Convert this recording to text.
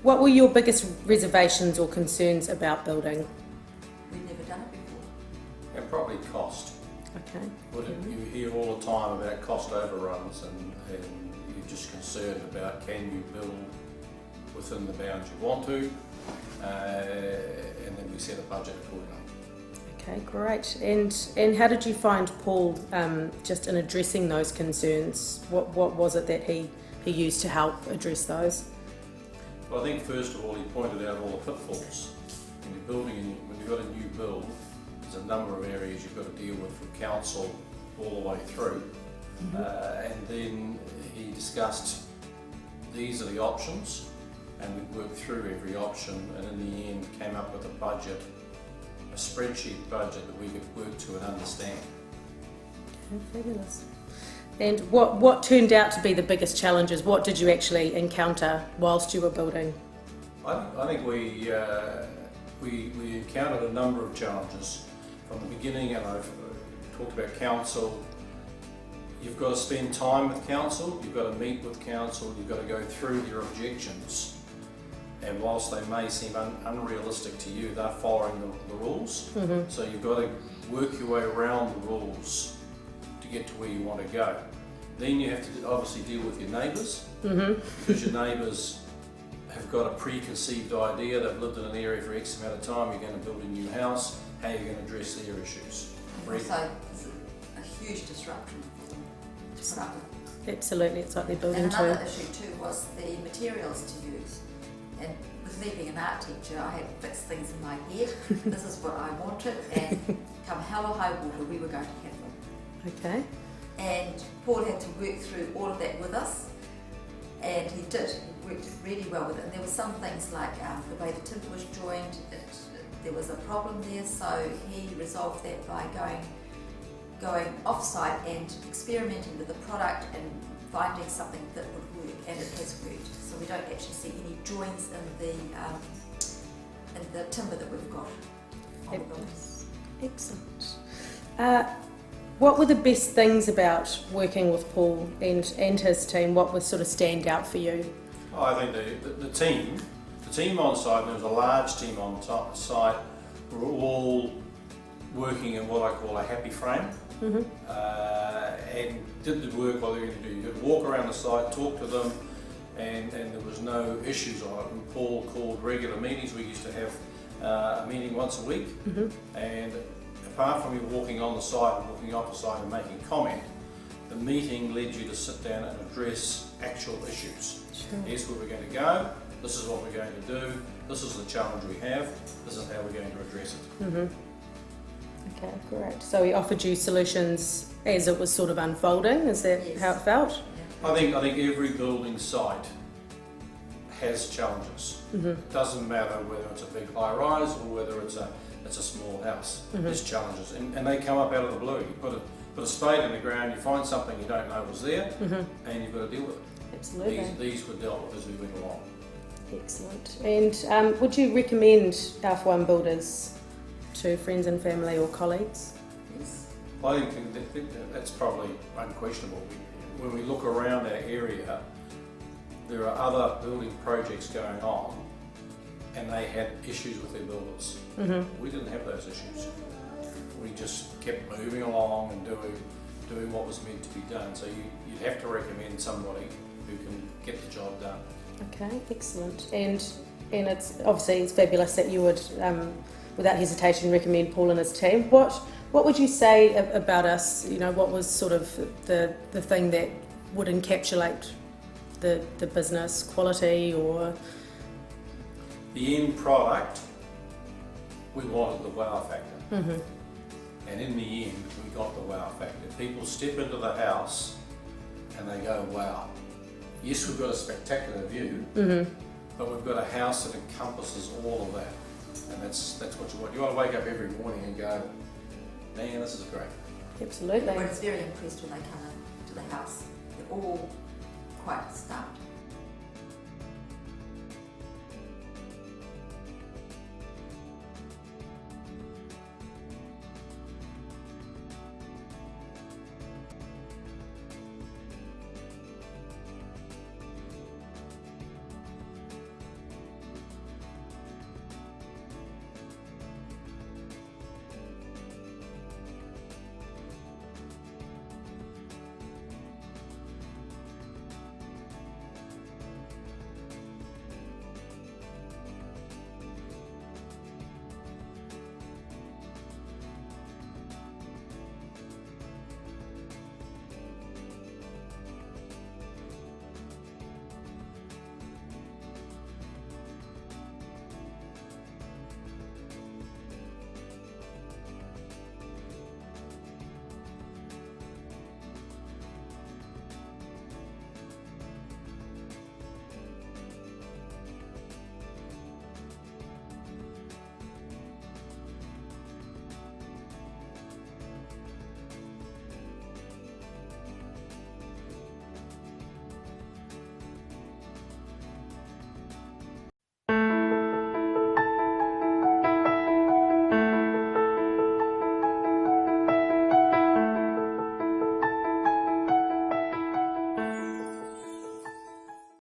What were your biggest reservations or concerns about building? We'd never done it before. And probably cost. Okay. You hear all the time about cost overruns and you're just concerned about can you build within the bounds you want to, and then we set a budget accordingly. Okay, great. And how did you find Paul just in addressing those concerns? What was it that he used to help address those? Well, I think first of all he pointed out all the pitfalls. When you're building, when you've got a new build, there's a number of areas you've got to deal with from council all the way through. And then he discussed these are the options, and we worked through every option, and in the end came up with a budget, a spreadsheet budget that we could work to and understand. Okay, fabulous. And what turned out to be the biggest challenges? What did you actually encounter whilst you were building? I think we encountered a number of challenges from the beginning, and I've talked about council. You've got to spend time with council, you've got to meet with council, you've got to go through their objections. And whilst they may seem unrealistic to you, they're following the rules. So you've got to work your way around the rules to get to where you want to go. Then you have to obviously deal with your neighbours, because your neighbours have got a preconceived idea. They've lived in an area for X amount of time. You're going to build a new house. How are you going to address their issues? Also, it's a huge disruption for them to put up with. Absolutely, it's like they're building And too. another issue too was the materials to use. And with me being an art teacher, I had fixed things in my head. This is what I wanted, and come hell or high water, we were going to have them. Okay. And Paul had to work through all of that with us, and he did. He worked really well with it. And there were some things like the way the timber was joined, there was a problem there, so he resolved that by going off-site and experimenting with the product and finding something that would work, and it has worked. So we don't actually see any joins in the timber that we've got on the buildings. Excellent. What were the best things about working with Paul and his team? What would sort of stand out for you? Oh, I think the team on site, there was a large team on site, were all working in what I call a happy frame, and did the work what they were going to do. You could walk around the site, talk to them, and there was no issues on it. And Paul called regular meetings. We used to have a meeting once a week, and apart from you walking on the site and walking off the site and making comment, the meeting led you to sit down and address actual issues. Sure. Here's where we're going to go, this is what we're going to do, this is the challenge we have, this is how we're going to address it. Okay, great. So he offered you solutions as it was sort of unfolding. Is that how it felt? I think every building site has challenges. It doesn't matter whether it's a big high rise or whether it's a small house. There's challenges, and they come up out of the blue. You put a spade in the ground, you find something you don't know was there, and you've got to deal with it. Absolutely. These were dealt with as we went along. Excellent. And would you recommend Alpha One Builders to friends and family or colleagues? Yes. I think that's probably unquestionable. When we look around our area, there are other building projects going on, and they had issues with their builders. We didn't have those issues. We just kept moving along and doing what was meant to be done. So you'd have to recommend somebody who can get the job done. Okay, excellent. And it's obviously it's fabulous that you would, without hesitation, recommend Paul and his team. What would you say about us? You know, what was sort of the thing that would encapsulate the business quality or The end product, we wanted the wow factor. And in the end, we got the wow factor. People step into the house and they go, wow. Yes, we've got a spectacular view, but we've got a house that encompasses all of that. And that's what you want. You want to wake up every morning and go, man, this is great. Absolutely. Everyone's very impressed when they come into the house. They're all quite stunned.